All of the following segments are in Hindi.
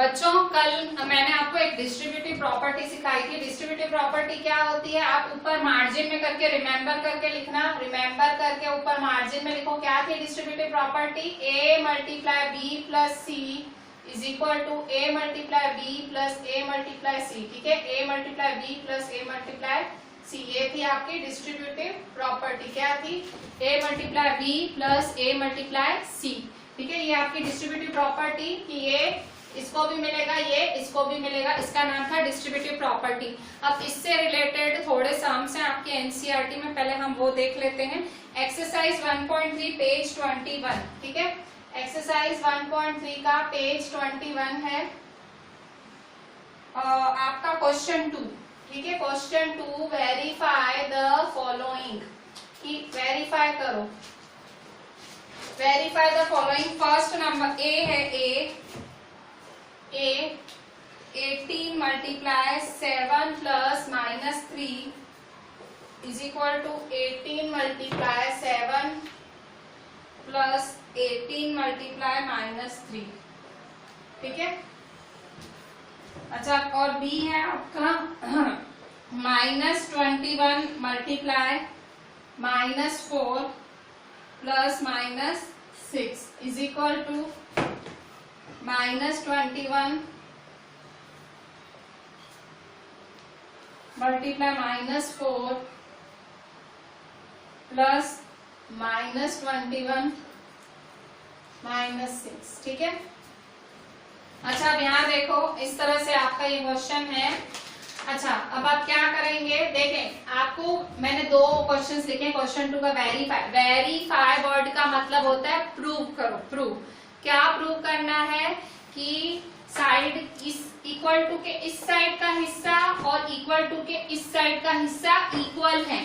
बच्चों कल मैंने आपको एक डिस्ट्रीब्यूटिव प्रॉपर्टी सिखाई थी। डिस्ट्रीब्यूटिव प्रॉपर्टी क्या होती है, आप ऊपर मार्जिन में करके रिमेम्बर करके लिखना, रिमेम्बर करके ऊपर मार्जिन में लिखो। क्या थी distributive property, a multiply b plus c is equal to a multiply b plus a multiply c. ठीक है, a multiply b plus a multiply c, ये थी आपकी डिस्ट्रीब्यूटिव प्रॉपर्टी। क्या थी, a multiply b plus a multiply c. ठीक है, ये आपकी डिस्ट्रीब्यूटिव प्रॉपर्टी कि ये इसको भी मिलेगा, ये इसको भी मिलेगा, इसका नाम था डिस्ट्रीब्यूटिव प्रॉपर्टी। अब इससे रिलेटेड थोड़े सम्स हैं आपके एनसीईआरटी में, पहले हम वो देख लेते हैं। Exercise 1.3 page 21। ठीक है, एक्सरसाइज 1.3 का पेज 21 है आपका क्वेश्चन 2। ठीक है, क्वेश्चन 2, वेरीफाई द फॉलोइंग, कि वेरीफाई करो, verify the following. First number a है, a 18 multiply 7 plus minus 3 is equal to 18 multiply 7 plus 18 multiply minus 3। ठीक है, अच्छा, और बी है आपका minus 21 multiply minus 4 plus minus 6 is equal to minus 21 multiply minus 4 plus minus 21 minus 6। ठीक है, अच्छा अब यहाँ देखो, इस तरह से आपका ये क्वेश्चन है। अच्छा, अब आप क्या करेंगे, देखें, आपको मैंने दो क्वेश्चंस लिखे। क्वेश्चन 2 का वेरीफाई, वेरीफाई वर्ड का मतलब होता है प्रूव करो, प्रूव। क्या प्रूव करना है कि साइड इस इक्वल टू के इस साइड का हिस्सा और इक्वल टू के इस साइड का हिस्सा इक्वल है।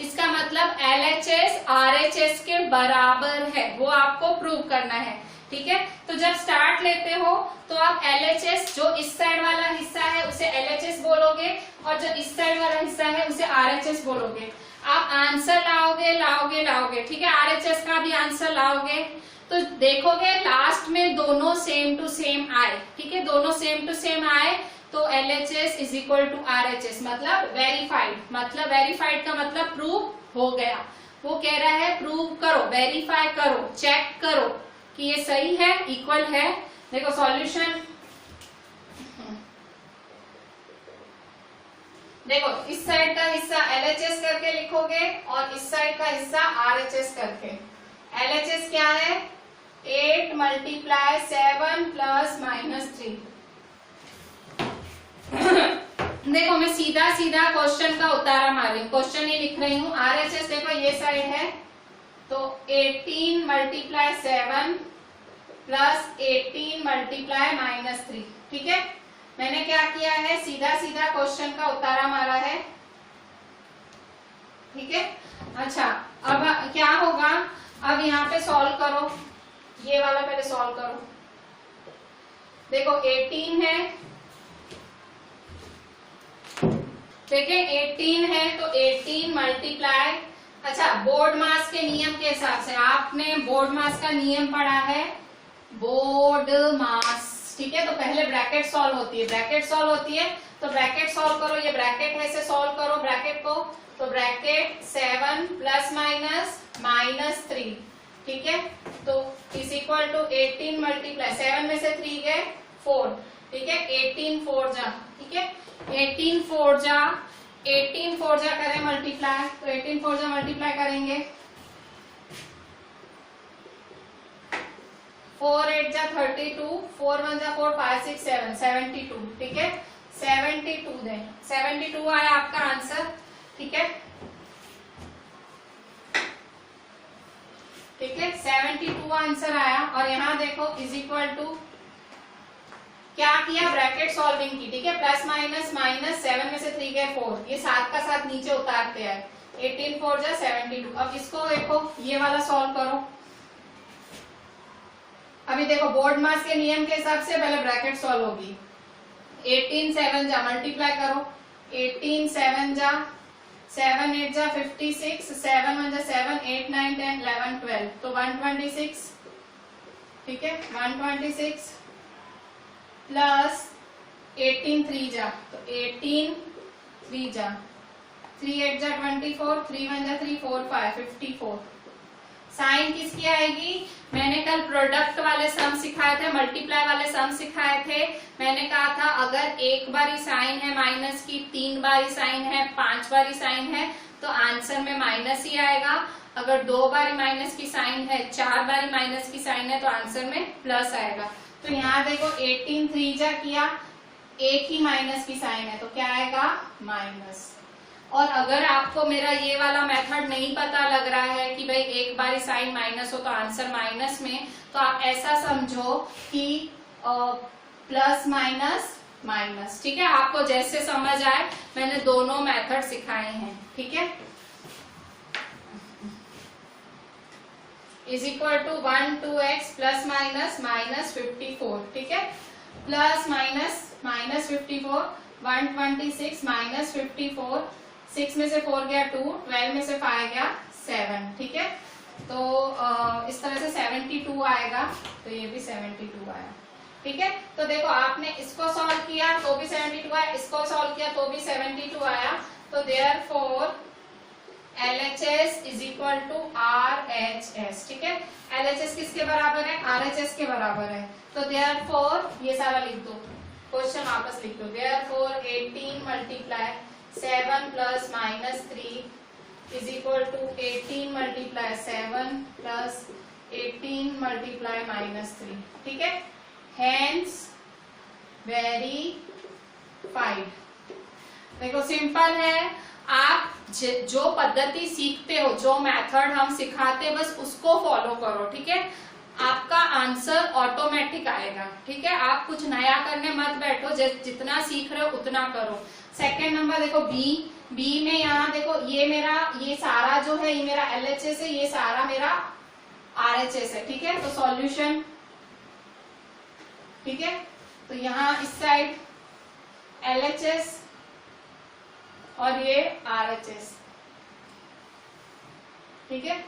इसका मतलब LHS RHS के बराबर है, वो आपको प्रूव करना है। ठीक है, तो जब स्टार्ट लेते हो तो आप LHS, जो इस साइड वाला हिस्सा है उसे LHS बोलोगे और जो इस साइड वाला हिस्सा है उसे RHS बोलोगे। आप आंसर लाओगे। ठीक है, RHS का भी आंसर लाओगे तो देखोगे लास्ट में दोनों सेम टू सेम आए। ठीक है, दोनों सेम टू सेम आए तो LHS is equal to RHS, मतलब वेरीफाइड। मतलब वेरीफाइड का मतलब प्रूव हो गया। वो कह रहा है प्रूव करो, वेरीफाई करो, चेक करो कि ये सही है, इक्वल है। देखो सॉल्यूशन, देखो इस साइड का हिस्सा LHS करके लिखोगे और इस साइड का हिस्सा RHS करके। LHS क्या है, 8 मल्टीप्लाई 7 प्लस माइनस 3। देखो मैं सीधा क्वेश्चन का उतारा मारी, क्वेश्चन ही लिख रही हूँ। RHS देखो ये साइड है तो 18 मल्टीप्लाई 7 प्लस 18 मल्टीप्लाई माइनस 3। ठीक है, मैंने क्या किया है, सीधा क्वेश्चन का उतारा मारा है। ठीक है, अच्छा अब क्या होगा, अब यहाँ पे सॉल्व करो, ये वाला पहले सॉल्व करो। देखो 18 है, देखिए 18 है तो 18 मल्टीप्लाई, अच्छा बोर्ड मास के नियम के हिसाब से, आपने बोर्ड मास का नियम पढ़ा है, बोर्ड मास। ठीक है, तो पहले ब्रैकेट सॉल्व होती है, ब्रैकेट सॉल्व होती है तो ब्रैकेट सॉल्व करो, ये ब्रैकेट है, इसे सॉल्व करो ब्रैकेट को। तो ब्रैकेट 7 प्लस माइनस माइनस 3। ठीक है, तो इज इक्वल टू 18 मल्टीप्लाई 7 में से 3 गए 4। ठीक है, 18 4 जा। ठीक है, 18 4 जा करें मल्टीप्लाई, तो 18 4 जा मल्टीप्लाई करेंगे, 4 8 जा 32, 4 1 जा 4, 5 6 7 72। ठीक है, 72 दें, 72 आया आपका आंसर। ठीक है, ठीक है, 72 आंसर आया। और यहाँ देखो इज इक्वल टू क्या किया, ब्रैकेट सॉल्विंग की। ठीक है, प्लस माइनस माइनस 7 में से 3 गए 4, ये साथ का साथ नीचे उतारते हैं, 18 4 जा 72। अब इसको देखो, ये वाला सॉल्व करो। अभी देखो बोर्ड मास के नियम के हिसाब से पहले ब्रैकेट सॉल्व होगी। 18 7 जा मल्टीप्लाई करो, 18 7 जा 7 8 जा 56, 7 1 जा 7, 8 9 10 11 12, तो 126। ठीक है, 126 प्लस 18 3 जा, तो 18 3 जा, 3 8 जा 24, 3 1 जा 3 4 5 54। साइन किसकी आएगी? मैंने कल प्रोडक्ट वाले सम सिखाए थे, मल्टीप्लाई वाले सम सिखाए थे। मैंने कहा था अगर एक बारी साइन है माइनस की, 3 बारी साइन है, 5 बारी साइन है, तो आंसर में माइनस ही आएगा। अगर 2 बारी माइनस की साइन है, 4 बारी माइनस की साइन है, तो आंसर में प्लस आएगा। तो यहाँ देखो 18 3 जा किया, एक ही माइनस की साइन है, तो क्या आएगा? माइनस। और अगर आपको मेरा ये वाला मेथड नहीं पता लग रहा है कि भाई एक बारी साइन माइनस हो तो आंसर माइनस में, तो आप ऐसा समझो कि प्लस माइनस माइनस, ठीक है। आपको जैसे समझ आए, मैंने दोनों मेथड सिखाए हैं, ठीक है। Is equal to 1 2x plus minus minus 54, ठीक है। प्लस माइनस माइनस 54, 126 माइनस 54, 6 में से 4 गया 2, 12 में से 5 गया 7, ठीक है। तो इस तरह से 72 आएगा, तो ये भी 72 आया, ठीक है। तो देखो आपने इसको सॉल्व किया तो भी 72 आया, इसको सॉल्व किया तो भी 72 आया। तो therefore LHS is equal to RHS, ठीक है। LHS किसके बराबर है? RHS के बराबर है। तो देयरफॉर ये सारा लिख दो, क्वेश्चन वापस लिख दो। Therefore 18 multiply 7 plus minus 3 is equal to 18 multiply 7 plus 18 multiply minus 3, ठीक है। Hence verified. देखो सिंपल है, आप जो पद्धति सीखते हो, जो मेथड हम सिखाते हैं, बस उसको फॉलो करो, ठीक है। आपका आंसर ऑटोमेटिक आएगा, ठीक है। आप कुछ नया करने मत बैठो, जितना सीख रहे हो उतना करो। सेकेंड नंबर देखो बी में यहाँ देखो ये सारा जो है ये मेरा LHS है, ये सारा मेरा RHS है, ठीक है। तो सॉल्यूशन, ठीक है। तो यहाँ इस साइड LHS और ये RHS, ठीक है।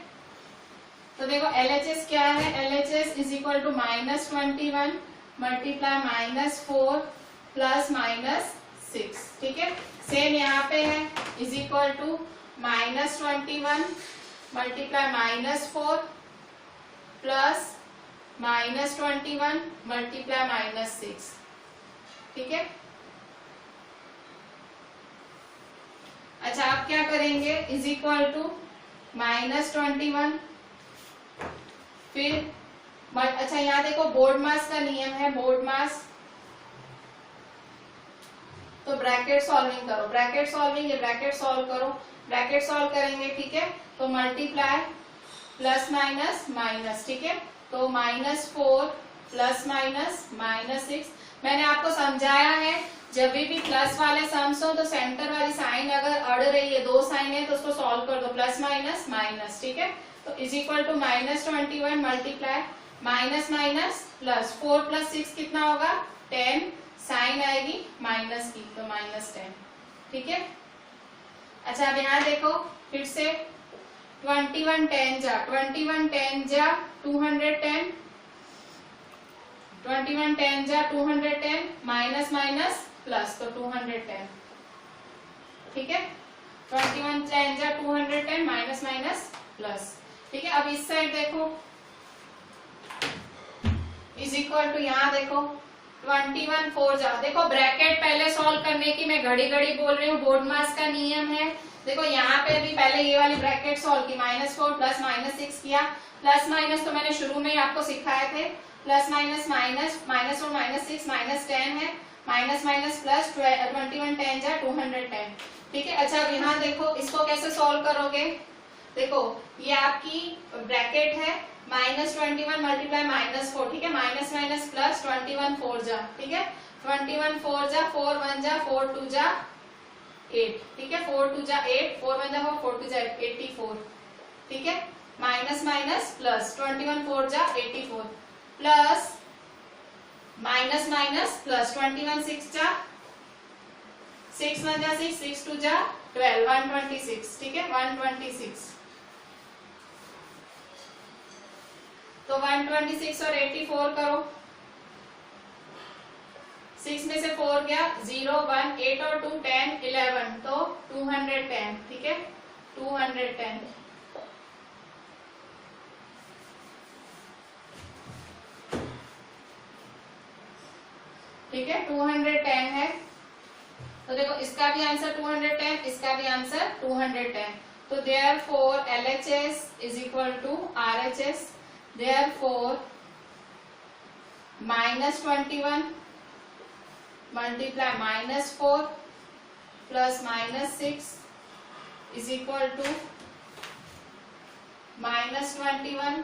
तो देखो LHS क्या है? LHS is equal to -21 multiply -4 plus -6, ठीक है। सेम यहाँ पे है, is equal to -21 multiply -4 plus -21 multiply -6, ठीक है। अच्छा आप क्या करेंगे? इज इक्वल टू -21, फिर अच्छा यहाँ देखो बोर्ड मास का नियम है, बोर्ड मास, तो ब्रैकेट सॉल्विंग करो, ब्रैकेट सॉल्विंग, ये ब्रैकेट सॉल्व करो, ब्रैकेट सॉल्व करेंगे, ठीक है। तो मल्टीप्लाई प्लस माइनस माइनस, ठीक है। तो -4 प्लस -6। मैंने आपको समझाया है जब भी प्लस वाले सम्स हो तो सेंटर वाली साइन अगर अड़ रही है, 2 साइन है, तो उसको सॉल्व कर दो, प्लस माइनस माइनस, ठीक है। तो is equal to -21 multiply minus minus plus 4 plus 6 कितना होगा? 10, साइन आएगी माइनस की, तो -10, ठीक है। अच्छा अब यहाँ देखो फिर से 21 10 जा 21 10 जा 210, 21 10 जा 210, माइनस माइनस प्लस, तो 210, ठीक है। 21 10 जा 210, माइनस माइनस प्लस, ठीक है। अब इस साइड देखो इज इक्वल टू, यहाँ देखो 21 4 जा, देखो ब्रैकेट पहले सॉल्व करने की मैं घड़ी घड़ी बोल रही हूँ, बोर्ड मास का नियम है। देखो यहाँ पे भी पहले ये वाली ब्रैकेट सॉल्व की, -4 प्लस -6 किया, प्लस माइनस तो मैंने शुरू में ही आपको सिखाए थे, प्लस माइनस माइनस -4 -6 -10 है, माइनस माइनस प्लस 21 10 जा 210, ठीक है। अच्छा अब यहाँ देखो इसको कैसे सॉल्व करोगे? देखो ये आपकी ब्रैकेट है, -21 मल्टीप्लाई -4, ठीक है, माइनस माइनस प्लस 21 4 जा, ठीक है, 21 4 जा 4 1 जा 4 2 जा 8, ठीक है, 4 2 जा 8, 4 1 जा 4, 4 2 जा 84, ठीक है, माइनस माइनस प्लस 21 4 जा 84 प्लस माइनस माइनस प्लस 21 6 जा 6 1 जा 6, 6 2 जा 12, 126, ठीक है, 126। तो 126 और 84 करो, 6 में से 4 गया 0 1 8 और 2 10 11 तो 210, ठीक है 210। ठीक है 210 है। तो देखो इसका भी आंसर 210, इसका भी आंसर 210। तो therefore LHS is equal to RHS, therefore -21 multiply -4 plus -6 is equal to -21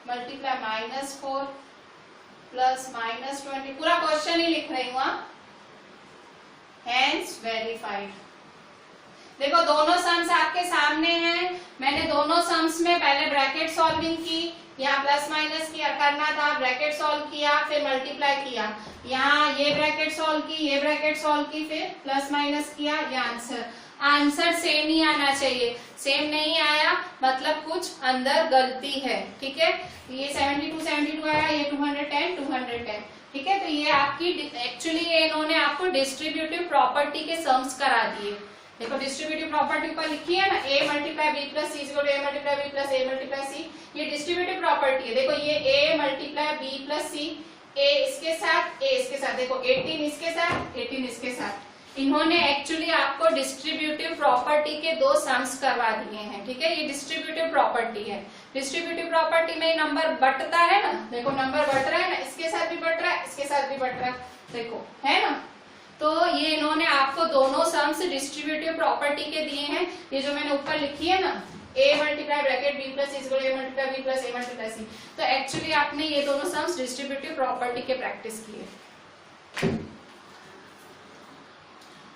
multiply -4 plus -20। पूरा क्वेश्चन ही लिख रही हूँ, हैंस वेरीफाइड। देखो दोनों सम्स आपके सामने हैं, मैंने दोनों सम्स में पहले ब्रैकेट सॉल्विंग की, यहाँ प्लस माइनस किया करना था, ब्रैकेट सॉल्व किया, फिर मल्टीप्लाई किया, यहाँ ये ब्रैकेट सॉल्व की, ये ब्रैकेट सॉल्व की, फिर प्लस माइनस किया, ये आंसर सेम ही आना चाहिए। सेम नहीं आया मतलब कुछ अंदर गलती है, ठीक है। ये 72 आया, ये 210, ठीक है। तो ये आपकी एक्चुअली ये इन्होंने आपको डिस्ट्रीब्यूटिव प्रॉपर्टी के सम्स करा दिए। देखो डिस्ट्रीब्यूटिव प्रॉपर्टी ऊपर लिखी है ना, a multiply b plus c equal to a multiply b plus a multiply c, ये डिस्ट्रीब्यूटिव प्रॉपर्टी है। देखो ये a multiply b plus c, a इसके साथ, a इसके साथ, देखो 18 इसके साथ, 18 इसके साथ, इन्होंने एक्चुअली आपको डिस्ट्रीब्यूटिव प्रॉपर्टी के दो सम्स करवा दिए हैं, ठीक है। ये डिस्ट्रीब्यूटिव प्रॉपर्टी है। डिस्ट्रीब्यूटिव प्रॉपर्टी में नंबर बटता है ना, देखो नंबर बढ़ रहा है ना, इसके साथ भी बढ़ रहा है, इसके साथ भी बढ़ रहा है, देखो है ना। तो ये इन्होंने आपको दोनों सम्स डिस्ट्रीब्यूटिव प्रॉपर्टी के दिए हैं। ये जो मैंने ऊपर लिखी है ना, a multiply bracket b plus is a multiply b plus a multiply c, तो एक्चुअली आपने ये दोनों सम्स डिस्ट्रीब्यूटिव प्रॉपर्टी के प्रैक्टिस किए।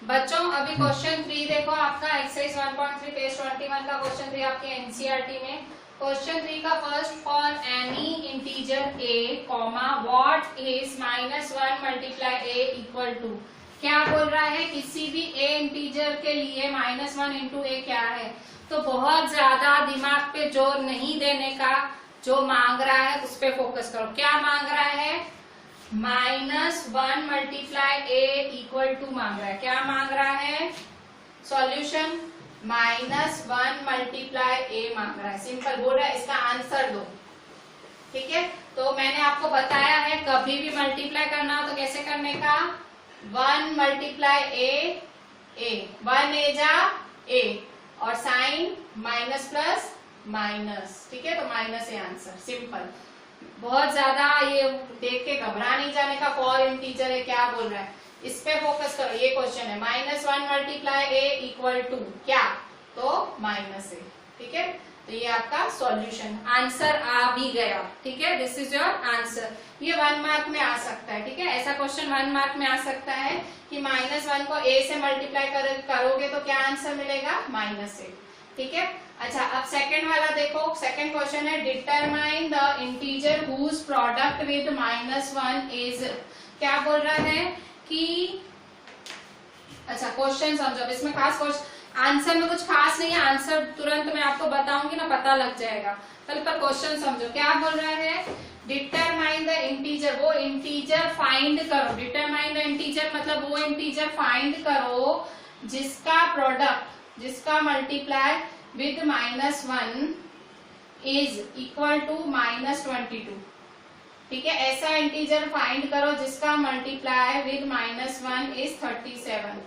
बच्चों अभी क्वेश्चन 3 देखो, आपका एक्सरसाइज 1.3 पेज 21 का क्वेश्चन 3 आपके एनसीईआरटी में। क्वेश्चन 3 का first, for any integer a comma what is -1 multiply a equal to. क्या बोल रहा है, किसी भी a इंटीजर के लिए -1 इंटू a क्या है। तो बहुत ज्यादा दिमाग पे जोर नहीं देने का, जो मांग रहा है उस पे फोकस करो। क्या मांग रहा है, -1 मल्टीप्लाई a इक्वल टू मांग रहा है। क्या मांग रहा है, सॉल्यूशन -1 मल्टीप्लाई a मांग रहा है। सिंपल बोल रहा है, इसका आंसर दो, ठीक है। तो मैंने आपको बताया है कभी भी मल्टीप्लाई करना हो तो कैसे करने का, 1 मल्टीप्लाई a, 1 a जा a और साइन माइनस प्लस माइनस, ठीक है। तो माइनस है आंसर, सिंपल। बहुत ज्यादा ये देख के घबरा नहीं जाने का, फॉर इंटीजर है क्या बोल रहा है, इस पे फोकस करो। ये क्वेश्चन है -1 मल्टीप्लाई a इक्वल टू क्या, तो माइनस है, ठीक है। तो ये आपका सॉल्यूशन, आंसर आ भी गया, ठीक है। This is your answer. ये 1 मार्क में आ सकता है, ठीक है। ऐसा क्वेश्चन 1 मार्क में आ सकता है कि -1 को a से मल्टीप्लाई करोगे तो क्या आंसर मिलेगा, -a, ठीक है। अच्छा अब सेकंड वाला देखो, सेकंड क्वेश्चन है determine the integer whose product with -1 is. क्या बोल रहा है कि, अच्छा क्वेश्चन समझो, इसमें खास क्वेश्चन, आंसर में कुछ खास नहीं है, आंसर तुरंत मैं आपको बताऊंगी ना, पता लग जाएगा। पहले पर क्वेश्चन समझो। क्या बोल रहा है, डिटरमाइन द इंटीजर, वो इंटीजर फाइंड करो। डिटरमाइन द इंटीजर मतलब वो इंटीजर फाइंड करो जिसका प्रोडक्ट, जिसका multiply with -1 is equal to -22, ठीक है। ऐसा इंटीजर फाइंड करो जिसका मल्टीप्लाई विद -1 इज 37।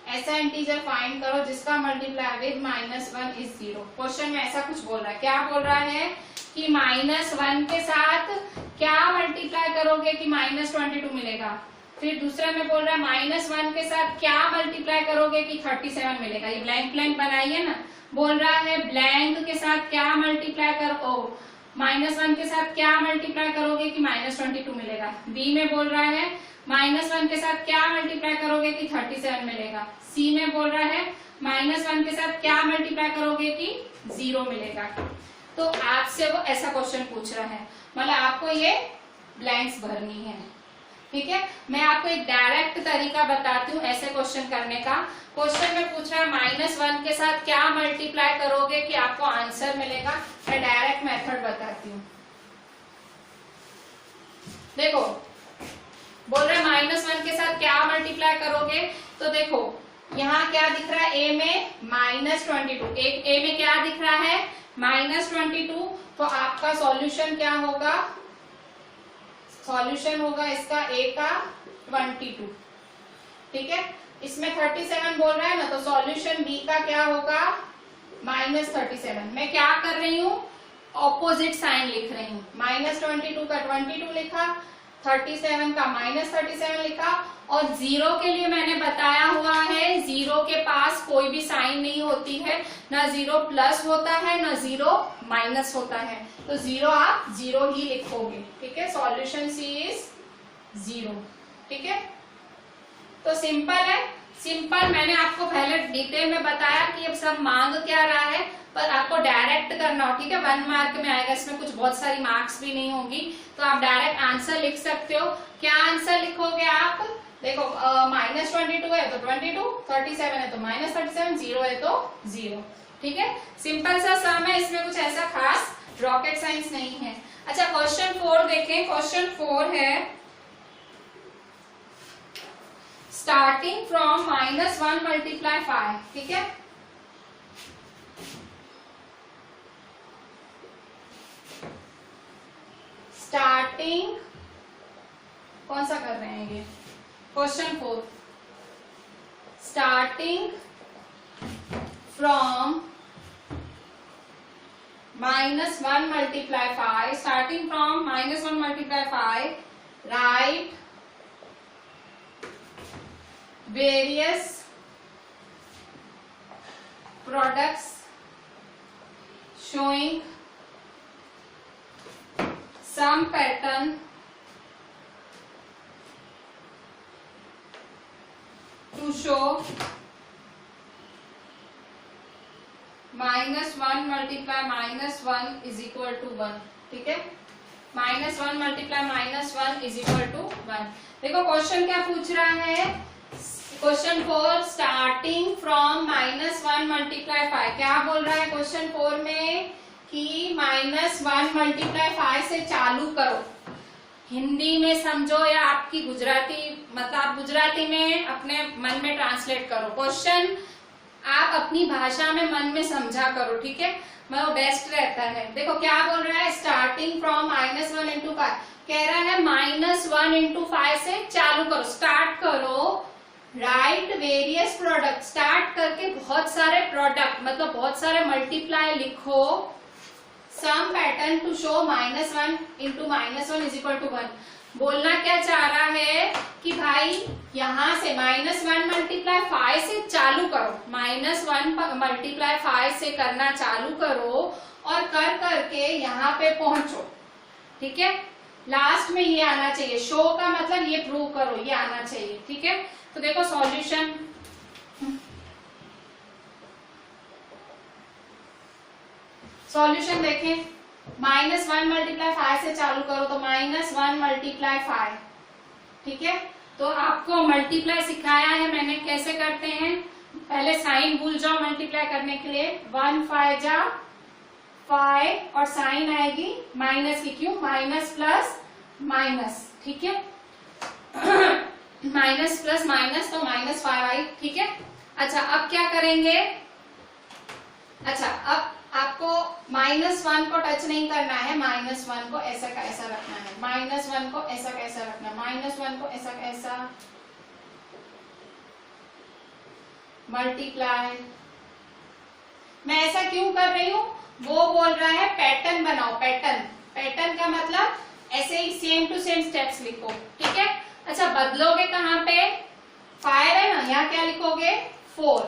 ऐसा इंटीजर फाइंड करो जिसका मल्टीप्लाई विद -1 इज 0। क्वेश्चन में ऐसा कुछ बोल रहा है। क्या बोल रहा है कि -1 के साथ क्या मल्टीप्लाई करोगे कि -22 मिलेगा। फिर दूसरा में बोल रहा है -1 के साथ क्या मल्टीप्लाई करोगे कि 37 मिलेगा। ये ब्लैंक ब्लैंक बनाइए ना। बोल रहा है ब्लैंक के साथ क्या मल्टीप्लाई करो, -1 के साथ क्या मल्टीप्लाई करोगे कि -22 मिलेगा। बी में बोल रहा है -1 के साथ क्या मल्टीप्लाई करोगे कि 37 मिलेगा। सी में बोल रहा है -1 के साथ क्या मल्टीप्लाई करोगे कि 0 मिलेगा। तो आपसे वो ऐसा क्वेश्चन पूछ रहा है, मतलब आपको ये ब्लैंक्स भरनी है, ठीक है। मैं आपको एक डायरेक्ट तरीका बताती हूँ ऐसे क्वेश्चन करने का। क्वेश्चन में पूछ रहा है -1 के साथ क्या मल्टीप्लाई करोगे कि आपको आंसर मिलेगा। मैं डायरेक्ट मेथड बताती हूँ। देखो बोल रहा है -1 के साथ क्या तो देखो यहाँ क्या दिख रहा है, ए में -22, ए में क्या दिख रहा है -22, तो आपका सॉल्यूशन क्या होगा, सॉल्यूशन होगा इसका ए का 22, ठीक है। इसमें 37 बोल रहा है ना, तो सॉल्यूशन बी का क्या होगा -37। मैं क्या कर रही हूँ, ऑपोजिट साइन लिख रही हूँ, -22 का 22 लिखा, 37 का -37 लिखा, और 0 के लिए मैंने बताया हुआ है 0 के पास कोई भी साइन नहीं होती है, ना 0 प्लस होता है ना 0 माइनस होता है, तो 0 आप 0 ही लिखोगे, ठीक है। सॉल्यूशन सी इज 0, ठीक है। तो सिंपल है, सिंपल मैंने आपको पहले डिटेल में बताया कि अब सब मांग क्या रहा है, पर आपको डायरेक्ट करना हो, ठीक है। 1 मार्क में आएगा, इसमें कुछ बहुत सारी मार्क्स भी नहीं होंगी, तो आप डायरेक्ट आंसर लिख सकते हो। क्या आंसर लिखोगे आप, देखो -22 है तो 22, 37 है तो -37, 0 है तो 0, ठीक है। सिंपल सा सम है, इसमें कुछ ऐसा खास रॉकेट साइंस नहीं है। अच्छा क्वेश्चन 4 देखें, क्वेश्चन 4 है स्टार्टिंग फ्रॉम -1 मल्टीप्लाई 5, ठीक है। स्टार्टिंग कौन सा कर रहे हैं ये, question 4, starting from -1 multiply 5, starting from -1 multiply 5, right various products showing some pattern to show -1 multiply -1 is equal to 1, ठीक है। -1 multiply -1 is equal to 1। देखो क्वेश्चन क्या पूछ रहा है, क्वेश्चन 4 स्टार्टिंग फ्रॉम -1 मल्टीप्लाई 5, क्या बोल रहा है क्वेश्चन 4 में कि -1 मल्टीप्लाई 5 से चालू करो। हिंदी में समझो या आपकी गुजराती, मतलब आप गुजराती में अपने मन में ट्रांसलेट करो, क्वेश्चन आप अपनी भाषा में मन में समझा करो, ठीक है, मैं वो बेस्ट रहता है। देखो क्या बोल रहा है, स्टार्टिंग फ्रॉम -1 इंटू 5, कह रहा है -1 इंटू 5 से चालू करो, स्टार्ट करो। राइट वेरियस प्रोडक्ट, स्टार्ट करके बहुत सारे प्रोडक्ट मतलब बहुत सारे मल्टीप्लाई लिखो। Some pattern to show -1 into -1 is equal to 1। बोलना क्या चाह रहा है कि भाई यहाँ से -1 मल्टीप्लाई 5 से चालू करो, -1 मल्टीप्लाई 5 से करना चालू करो और कर करके यहाँ पे पहुंचो, ठीक है। लास्ट में ये आना चाहिए, शो का मतलब ये प्रूव करो, ये आना चाहिए, ठीक है। तो देखो सॉल्यूशन, सॉल्यूशन देखें, -1 मल्टीप्लाई 5 से चालू करो तो -1 मल्टीप्लाई 5, ठीक है। तो आपको मल्टीप्लाई सिखाया है मैंने, कैसे करते हैं, पहले साइन भूल जाओ मल्टीप्लाई करने के लिए, 1 5 जा 5 और साइन आएगी माइनस की, क्यों, माइनस प्लस माइनस, ठीक है। माइनस प्लस माइनस तो -5 आई, ठीक है। अच्छा अब क्या करेंगे, अच्छा अब आपको -1 को टच नहीं करना है, -1 को ऐसा का ऐसा रखना है, -1 को ऐसा कैसा रखना, -1 को ऐसा कैसा मल्टीप्लाई। मैं ऐसा क्यों कर रही हूँ, वो बोल रहा है पैटर्न बनाओ, पैटर्न, पैटर्न का मतलब ऐसे ही सेम टू सेम स्टेप्स लिखो, ठीक है। अच्छा बदलोगे कहाँ पे, 5 है ना, यहाँ क्या लिखोगे 4,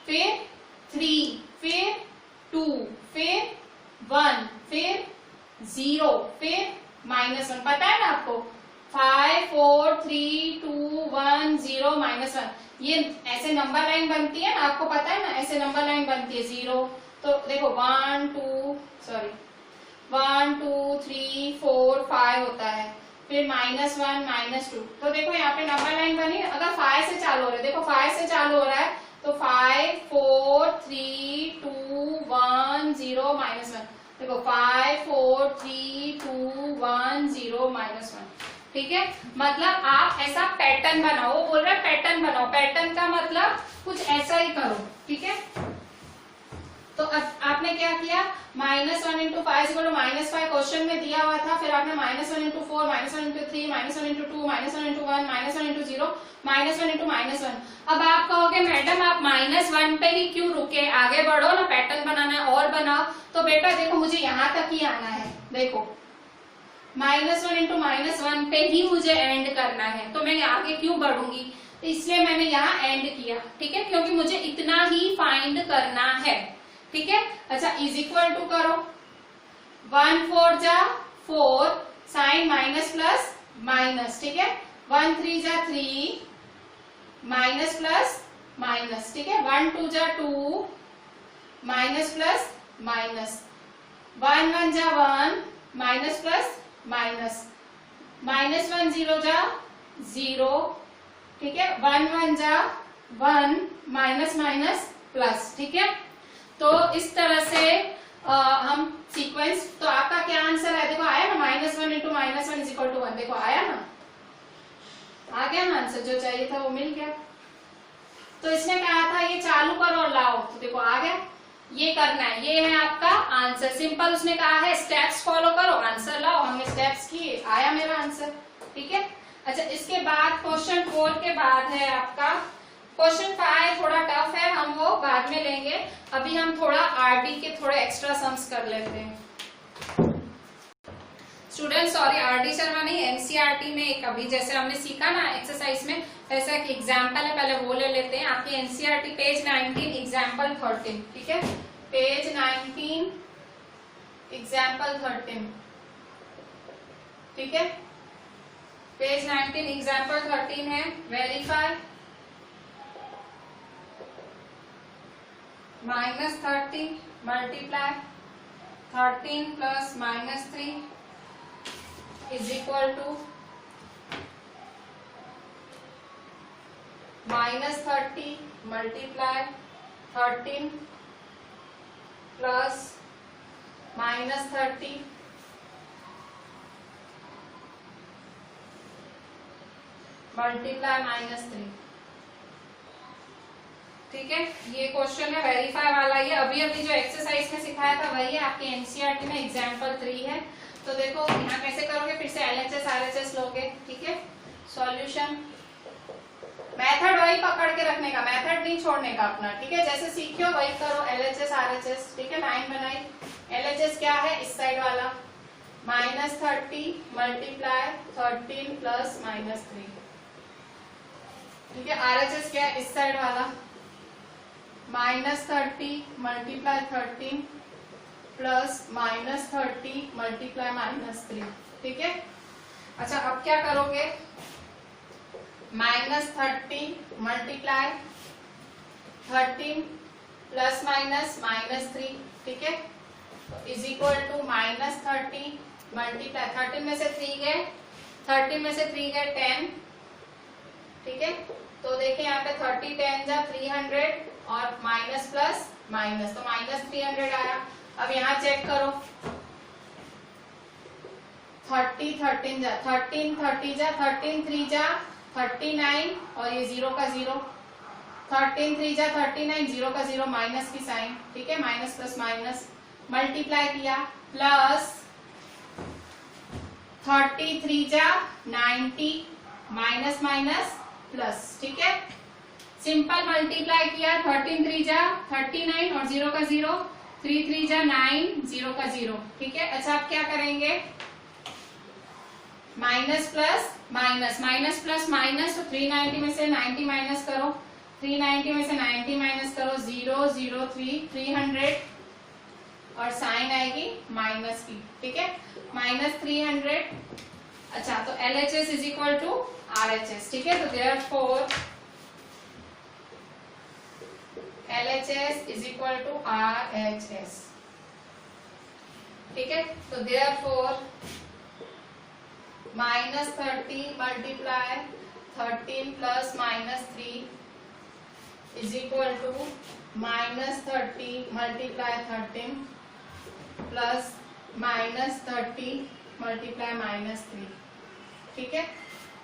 फिर 3, फिर 2, फिर 1, फिर 0, फिर -1, पता है ना आपको, 5 4 3 2 1 0 -1, ये ऐसे नंबर लाइन बनती है ना, आपको पता है ना, ऐसे नंबर लाइन बनती है 0। तो देखो 1 2 3 4 5 होता है, फिर -1 -2, तो देखो यहाँ पे नंबर लाइन बनी। अगर 5 से चालू हो रहा है, देखो 5 से चालू हो रहा है तो 5 4 3 2 1 0 -1, देखो 5 4 3 2 1 0 -1, ठीक है। मतलब आप ऐसा पैटर्न बनाओ, वो बोल रहा है पैटर्न पैटर्न बनाओ। पैटर्न का मतलब कुछ ऐसा ही करो, ठीक है। तो अब आपने क्या किया, -1 इंटू 5 -5 क्वेश्चन में दिया हुआ था, फिर आपने -1 into 4, -1 into 3, -1 into 2, -1 into 1, -1 into 0, -1 into -1। अब आप कहोगे मैडम आप -1 पे ही क्यों रुके, आगे बढ़ो ना, पैटर्न बनाना है और बनाओ। तो बेटा देखो मुझे यहाँ तक ही आना है, देखो -1 इंटू -1 पे ही मुझे एंड करना है, तो मैं आगे क्यों बढ़ूंगी, तो इसलिए मैंने यहाँ एंड किया, ठीक है, क्योंकि मुझे इतना ही फाइंड करना है, ठीक है। अच्छा इज इक्वल टू करो, 1 4 जा 4, साइन माइनस प्लस माइनस, ठीक है, 1 3 जा 3, माइनस प्लस माइनस, ठीक है, 1 2 जा 2, माइनस प्लस माइनस, 1 1 जा 1, माइनस प्लस माइनस, -1 0 जा 0, ठीक है, 1 1 जा 1, माइनस माइनस प्लस, ठीक है। तो इस तरह से हम सीक्वेंस, तो आपका क्या आंसर है, देखो आया ना, -1 इंटू -1 इज इक्वल टू 1, देखो आया ना, आ गया ना आंसर, जो चाहिए था वो मिल गया। तो इसने कहा था ये चालू करो और लाओ, तो देखो आ गया, ये करना है, ये है आपका आंसर, सिंपल। उसने कहा है स्टेप्स फॉलो करो आंसर लाओ, हमने स्टेप्स किए, आया मेरा आंसर, ठीक है। अच्छा इसके बाद क्वेश्चन 4 के बाद है आपका क्वेश्चन 5, थोड़ा टफ है, हम वो बाद में लेंगे, अभी हम थोड़ा आरडी के थोड़े एक्स्ट्रा सम्स कर लेते हैं। स्टूडेंट सॉरी, आरडी शर्मा नहीं, एनसीईआरटी में एक अभी जैसे हमने सीखा ना एक्सरसाइज में, ऐसा एक एग्जाम्पल है, पहले वो ले लेते हैं। आपकी एनसीईआरटी पेज 19 एग्जाम्पल 13, ठीक है, पेज 19 एग्जाम्पल 13, ठीक है, पेज 19 एग्जाम्पल 13 है, verify -30 multiply 13 plus -3 is equal to -30 multiply 13 plus -30 multiply -3, ठीक है। ये क्वेश्चन है वेरीफाई वाला, ये अभी अभी जो एक्सरसाइज में सिखाया था वही है, आपके एनसीईआरटी में एग्जाम्पल 3 है। तो देखो यहाँ कैसे करोगे, फिर से एलएचएस आरएचएस लोगे, ठीक है। सॉल्यूशन मेथड वही पकड़ के रखने का, मेथड नहीं छोड़ने का अपना, ठीक है, जैसे सीखियो वही करो, एलएचएस आरएचएस, ठीक है। लाइन बनाई, एलएचएस क्या है, इस साइड वाला, -30 मल्टीप्लाई 13 प्लस -3, ठीक है। आरएचएस क्या है, इस साइड वाला, -30 मल्टीप्लाई 13 प्लस -30 मल्टीप्लाई -3, ठीक है। अच्छा अब क्या करोगे, -30 मल्टीप्लाई 13 प्लस -3, ठीक है, इज इक्वल टू -30 मल्टीप्लाई 13 में से 3 गए, 13 में से 3 गए 10, ठीक है। तो देखिए यहाँ पे 30 10 जा 300 और माइनस प्लस माइनस, तो -300 आया। अब यहाँ चेक करो, 30 13 जा 13 30 जा 13 3 जा 39 और ये 0 का 0, 13 3 जा 39, 0 का 0, माइनस की साइन, ठीक है, माइनस प्लस माइनस, मल्टीप्लाई किया, प्लस 33 जा 90, माइनस माइनस प्लस, ठीक है। सिंपल मल्टीप्लाई किया, 13 3 जा 39 और 0 का 0, 3 3 जा 9, 0 का 0, ठीक है। अच्छा आप क्या करेंगे, minus plus minus, minus plus minus, तो 390 में से 90 माइनस करो, 390 में से 90 माइनस करो, 0 0 3 300 और साइन आएगी माइनस की, ठीक है, -300। अच्छा तो LHS is equal to RHS, ठीक है। तो therefore LHS is equal to RHS, ठीक है। तो therefore -30 multiply 13 plus -3 is equal to -30 multiply 13 plus -30 multiply -3, ठीक है।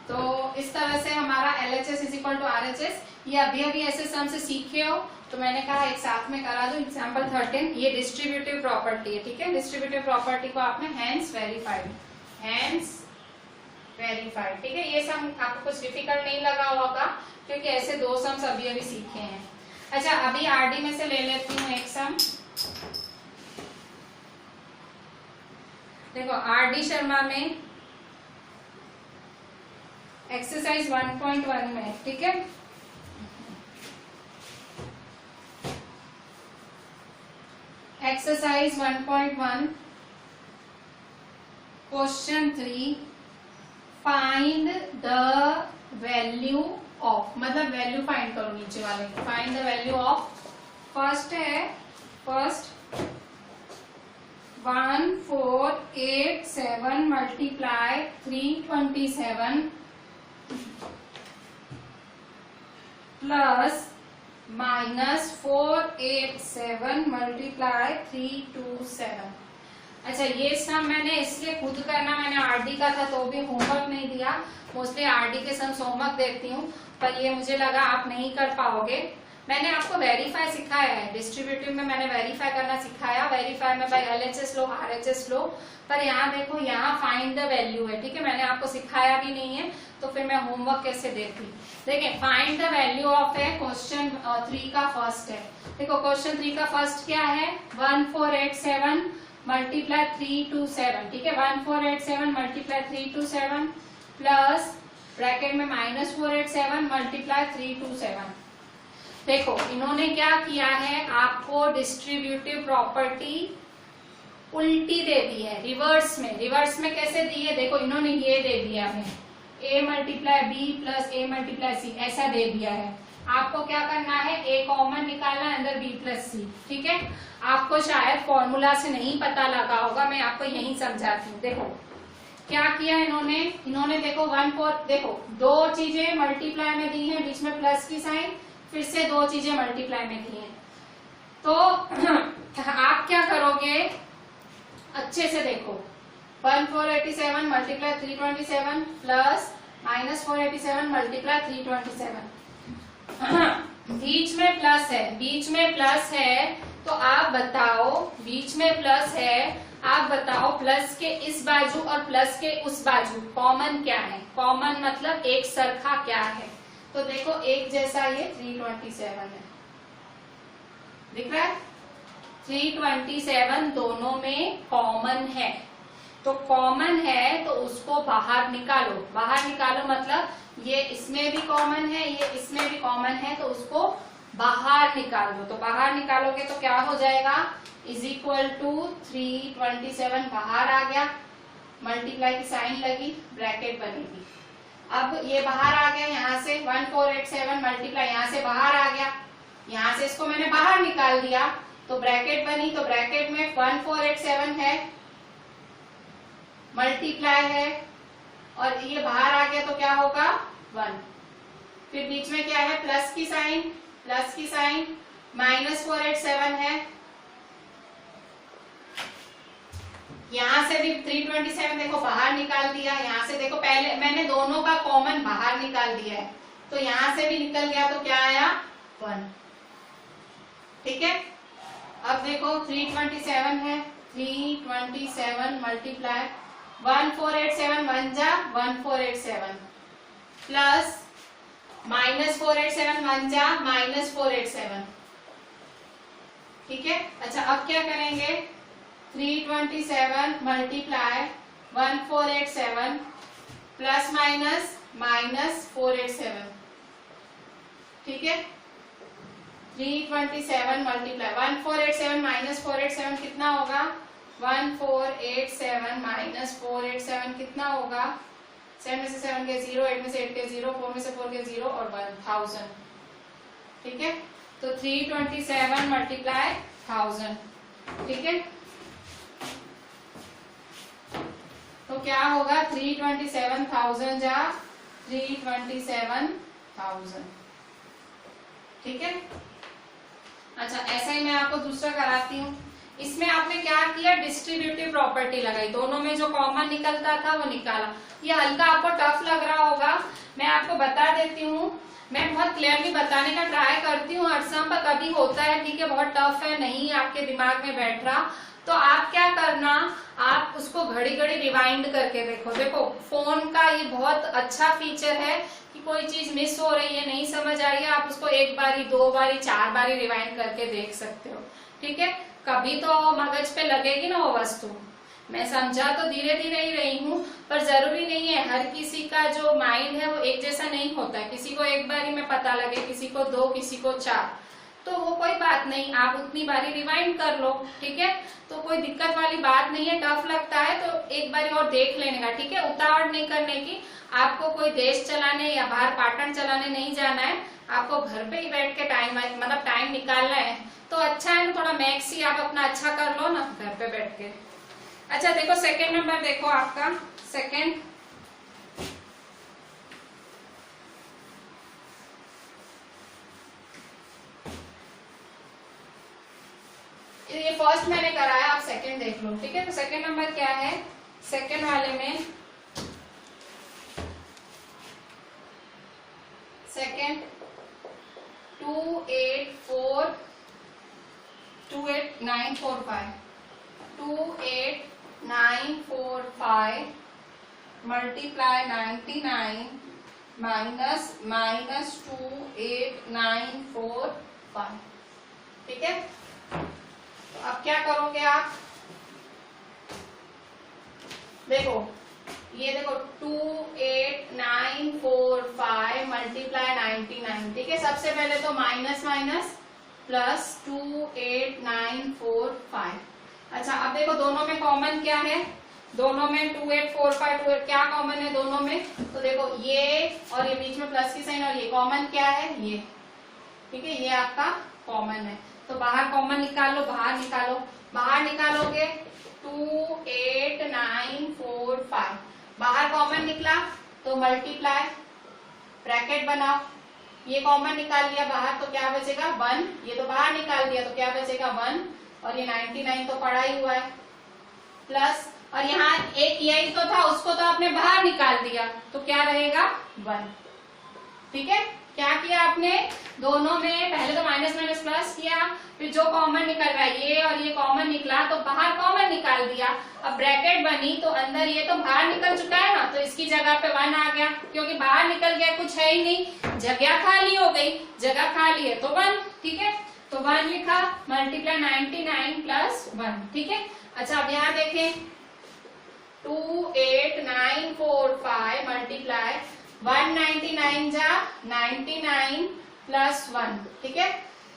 तो इस तरह से हमारा LHS is equal to RHS, ये अभी अभी ऐसे सम से सीखे हो तो मैंने कहा एक साथ में करा दो। एग्जाम्पल 13, ये डिस्ट्रीब्यूटिव प्रॉपर्टी है, ठीक है। डिस्ट्रीब्यूटिव प्रॉपर्टी को आपने हैंस वेरीफाइड, ठीक है। ये सम आपको कुछ डिफिकल्ट नहीं लगा होगा क्योंकि ऐसे दो सम्स अभी अभी सीखे हैं। अच्छा, अभी RD में से ले लेती हूँ एक सम। देखो RD शर्मा में एक्सरसाइज 1.1 में, ठीक है। Exercise 1.1 question 3, find the value of, मतलब वैल्यू फाइंड करो नीचे वाले, find the value of. First है, फर्स्ट 1487 मल्टीप्लाई 327 प्लस -487 मल्टीप्लाई 327। अच्छा, ये सम मैंने इसलिए खुद करना, मैंने RD का था तो भी होमवर्क नहीं दिया। मोस्टली RD के सम होमवर्क देती हूँ, पर ये मुझे लगा आप नहीं कर पाओगे। मैंने आपको वेरीफाई सिखाया है, डिस्ट्रीब्यूटिव में मैंने वेरीफाई करना सिखाया, वेरीफाई में बाय LHS लो, RHS लो। पर यहाँ देखो, यहाँ फाइंड द वैल्यू है, ठीक है। मैंने आपको सिखाया भी नहीं है तो फिर मैं होमवर्क कैसे देती। देखिए, फाइंड द वैल्यू ऑफ है, क्वेश्चन 3 का फर्स्ट है। देखो क्वेश्चन 3 का फर्स्ट क्या है, 1487 मल्टीप्लाई 327, ठीक है। 1487 मल्टीप्लाई 327 प्लस ब्रैकेट में -487 मल्टीप्लाई 327। देखो इन्होंने क्या किया है, आपको डिस्ट्रीब्यूटिव प्रॉपर्टी उल्टी दे दी है, रिवर्स में। रिवर्स में कैसे दी है, देखो इन्होंने ये दे दिया है a multiply b plus a multiply c, ऐसा दे दिया है। आपको क्या करना है, a कॉमन निकालना है, अंदर b प्लस c, ठीक है। आपको शायद फॉर्मूला से नहीं पता लगा होगा, मैं आपको यही समझाती हूँ। देखो क्या किया इन्होंने देखो 14, देखो दो चीजें मल्टीप्लाई में दी है, बीच में प्लस की साइन, फिर से दो चीजें मल्टीप्लाई में दी है। तो आप क्या करोगे, अच्छे से देखो, 1487 मल्टीप्लाई 327 प्लस -487 मल्टीप्लाई 327। बीच में प्लस है, बीच में प्लस है, तो आप बताओ, बीच में प्लस है, आप बताओ प्लस के इस बाजू और प्लस के उस बाजू कॉमन क्या है। कॉमन मतलब एक सरखा क्या है, तो देखो एक जैसा ये 327 है, दिख रहा है। 327 दोनों में कॉमन है, तो कॉमन है तो उसको बाहर निकालो। बाहर निकालो मतलब ये इसमें भी कॉमन है, ये इसमें भी कॉमन है, तो उसको बाहर निकाल दो। तो बाहर निकालोगे तो क्या हो जाएगा, इज इक्वल टू 327 बाहर आ गया, मल्टीप्लाई की साइन लगी, ब्रैकेट बनेगी। अब ये बाहर आ गया, यहाँ से 1487 मल्टीप्लाई यहाँ से बाहर आ गया, यहाँ से इसको मैंने बाहर निकाल दिया तो ब्रैकेट बनी। तो ब्रैकेट में 1487 है, मल्टीप्लाई है, और ये बाहर आ गया तो क्या होगा 1। फिर बीच में क्या है, प्लस की साइन, प्लस की साइन, -487 है, यहाँ से भी 327 देखो बाहर निकाल दिया। यहाँ से देखो पहले मैंने दोनों का कॉमन बाहर निकाल दिया है, तो यहाँ से भी निकल गया तो क्या आया 1, ठीक है। अब देखो 327 है, 327 मल्टीप्लाई 1487 1 जा 1487 प्लस -487 1 जा -487, ठीक है। अच्छा अब क्या करेंगे, 327 मल्टीप्लाई 1487 प्लस माइनस -487, ठीक है। 327 मल्टीप्लाई 1487 -487 कितना होगा, 1487 -487 कितना होगा, 7 में से 7 के 0, 8 में से 8 के 0, 4 में से 4 के 0 और 1000, ठीक है। तो 327 मल्टीप्लाई 1000, ठीक है। तो क्या होगा, 327,000 जा 327,000, ठीक है। अच्छा ऐसा ही मैं आपको दूसरा कराती हूँ। इसमें आपने क्या किया, डिस्ट्रीब्यूटिव प्रॉपर्टी लगाई, दोनों में जो कॉमन निकलता था वो निकाला। ये हल्का आपको टफ लग रहा होगा, मैं आपको बता देती हूँ, मैं बहुत क्लियरली बताने का ट्राई करती हूँ, हर सम पर कभी होता है, ठीक है, बहुत टफ है, नहीं आपके दिमाग में बैठ रहा, तो आप क्या करना, आप उसको घड़ी घड़ी रिवाइंड करके देखो। देखो फोन का ये बहुत अच्छा फीचर है कि कोई चीज मिस हो रही है, नहीं समझ आई है, आप उसको एक बारी, दो बारी, चार बारी रिवाइंड करके देख सकते हो, ठीक है। कभी तो मगज पे लगेगी ना वो वस्तु। मैं समझा तो धीरे धीरे ही रही हूँ, पर जरूरी नहीं है, हर किसी का जो माइंड है वो एक जैसा नहीं होता है, किसी को एक बारी में पता लगे, किसी को दो, किसी को चार, तो वो कोई बात नहीं, आप उतनी बारी रिवाइंड कर लो, ठीक है। तो कोई दिक्कत वाली बात नहीं है, टफ लगता है तो एक बारी और देख लेने का, ठीक है, उतावड़ नहीं करने की। आपको कोई देश चलाने या बाहर पाटन चलाने नहीं जाना है, आपको घर पे ही बैठ के टाइम, मतलब टाइम निकालना है, तो अच्छा है ना, थोड़ा मैथ्स ही आप अपना अच्छा कर लो ना घर पे बैठ के। अच्छा देखो सेकेंड नंबर, देखो आपका सेकेंड, ये फर्स्ट मैंने कराया, आप सेकंड देख लो, ठीक है। तो सेकंड नंबर क्या है, सेकंड वाले में सेकंड 28945 28945 मल्टीप्लाई 99 माइनस 28945, ठीक है। अब क्या करोगे आप, देखो ये देखो 28945 मल्टीप्लाई 99, ठीक है। सबसे पहले तो माइनस माइनस प्लस 28945। अच्छा अब देखो दोनों में कॉमन क्या है, दोनों में 2845 क्या कॉमन है दोनों में, तो देखो ये और ये बीच में प्लस की साइन और ये कॉमन क्या है, ये, ठीक है, ये आपका कॉमन है। तो बाहर कॉमन निकाल लो, बाहर निकालो, बाहर निकालोगे 28945, बाहर कॉमन निकला तो मल्टीप्लाई, ब्रैकेट बनाओ, ये कॉमन निकाल लिया बाहर तो क्या बचेगा 1, ये तो बाहर निकाल दिया तो क्या बचेगा 1, और ये 99 तो पड़ा ही हुआ है, प्लस, और यहाँ एक यही तो था, उसको तो आपने बाहर निकाल दिया तो क्या रहेगा 1, ठीक है। क्या किया आपने, दोनों में पहले तो माइनस माइनस प्लस किया, फिर जो कॉमन निकल रहा है ये और ये कॉमन निकला तो बाहर कॉमन निकाल दिया, अब ब्रैकेट बनी तो अंदर ये तो बाहर निकल चुका है ना, तो इसकी जगह पे 1 आ गया, क्योंकि बाहर निकल गया, कुछ है ही नहीं, जगह खाली हो गई, जगह खाली है तो 1, ठीक है। तो 1 लिखा, मल्टीप्लाई 99 प्लस 1, ठीक है। अच्छा अब यहाँ देखें 28945 मल्टीप्लाई 199 जा 99 प्लस 1, ठीक है,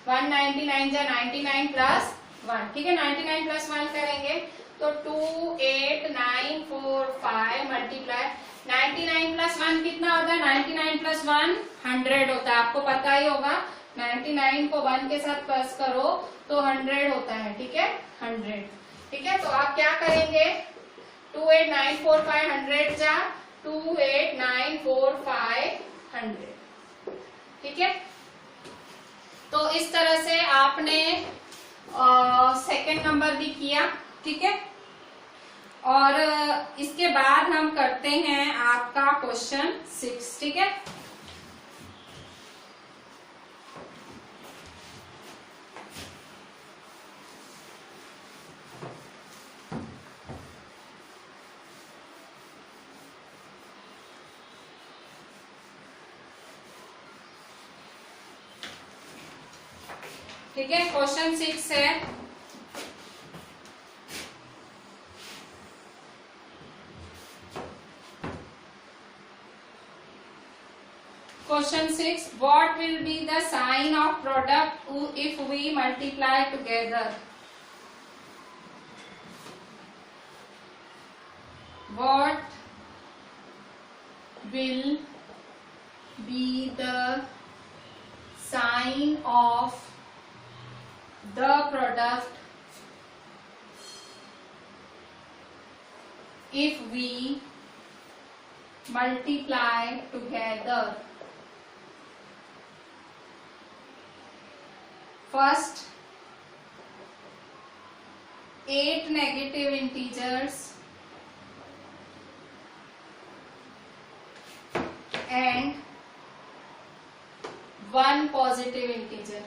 199 जा 99 प्लस 1, ठीक है, 99 प्लस 1 करेंगे तो 28945 मल्टीप्लाई 99 प्लस 1 कितना होता है, 99 प्लस 1 100 होता है, आपको पता ही होगा, 99 को 1 के साथ प्लस करो तो 100 होता है, ठीक है, 100, ठीक है। तो आप क्या करेंगे 28945 100 जा 28945 100, ठीक है। तो इस तरह से आपने सेकंड नंबर भी किया, ठीक है। और इसके बाद हम करते हैं आपका क्वेश्चन 6, ठीक है। ठीक है, क्वेश्चन 6 है, question 6, what will be the sign of product if we multiply together? What will be the sign of the product if we multiply together? First 8 negative integers and 1 positive integer.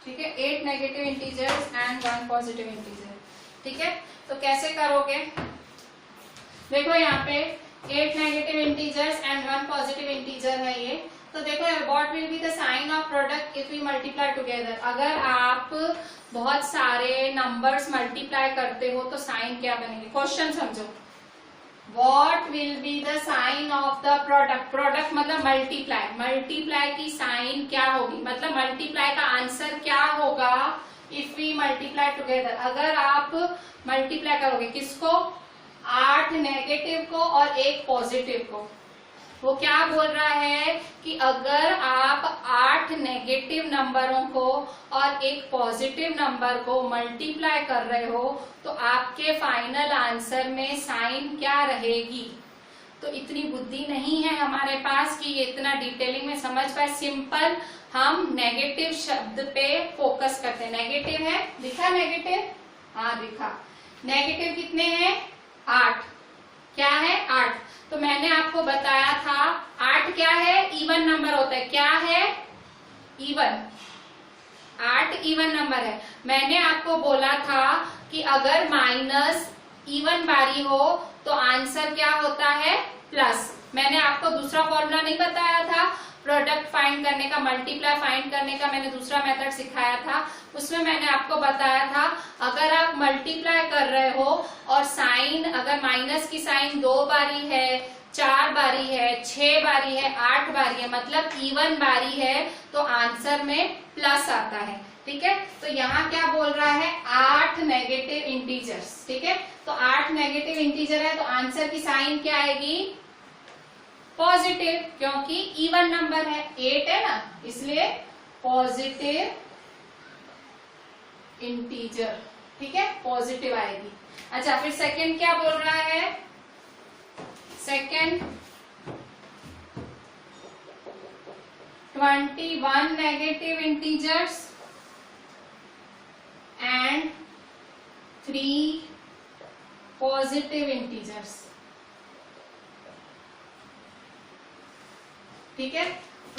ठीक है, 8 negative integers and 1 positive integer. ठीक है, तो कैसे करोगे? देखो यहाँ पे 8 negative integers and 1 positive integer है ये। तो देखो what will be the sign of product if we multiply together. अगर आप बहुत सारे नंबर्स मल्टीप्लाई करते हो तो साइन क्या बनेंगे? क्वेश्चन समझो। What will be the sign of the product? Product मतलब मल्टीप्लाई। मल्टीप्लाई की साइन क्या होगी? मतलब मल्टीप्लाई का आंसर क्या होगा इफ वी मल्टीप्लाई टुगेदर। अगर आप मल्टीप्लाई करोगे किसको? 8 नेगेटिव को और 1 पॉजिटिव को। वो क्या बोल रहा है कि अगर आप 8 नेगेटिव नंबरों को और 1 पॉजिटिव नंबर को मल्टीप्लाई कर रहे हो तो आपके फाइनल आंसर में साइन क्या रहेगी? तो इतनी बुद्धि नहीं है हमारे पास कि ये इतना डिटेलिंग में समझ पाए। सिंपल हम नेगेटिव शब्द पे फोकस करते हैं। नेगेटिव है, दिखा नेगेटिव? हाँ दिखा। नेगेटिव कितने हैं? 8। क्या है? 8। तो मैंने आपको बताया था 8 क्या है? इवन नंबर होता है। क्या है? इवन। 8 इवन नंबर है। मैंने आपको बोला था कि अगर माइनस इवन बारी हो तो आंसर क्या होता है? प्लस। मैंने आपको दूसरा फॉर्मूला नहीं बताया था प्रोडक्ट फाइंड करने का, मल्टीप्लाई फाइंड करने का मैंने दूसरा मेथड सिखाया था। उसमें मैंने आपको बताया था अगर आप मल्टीप्लाई कर रहे हो और साइन अगर माइनस की साइन 2 बारी है, 4 बारी है, 6 बारी है, 8 बारी है, मतलब इवन बारी है तो आंसर में प्लस आता है। ठीक है, तो यहाँ क्या बोल रहा है? 8 नेगेटिव इंटीजर्स। ठीक है, तो 8 नेगेटिव इंटीजर है तो आंसर की साइन क्या आएगी? पॉजिटिव, क्योंकि इवन नंबर है, 8 है ना, इसलिए पॉजिटिव इंटीजर। ठीक है, पॉजिटिव आएगी। अच्छा, फिर सेकंड क्या बोल रहा है? Second 21 negative integers and 3 positive integers. ठीक है,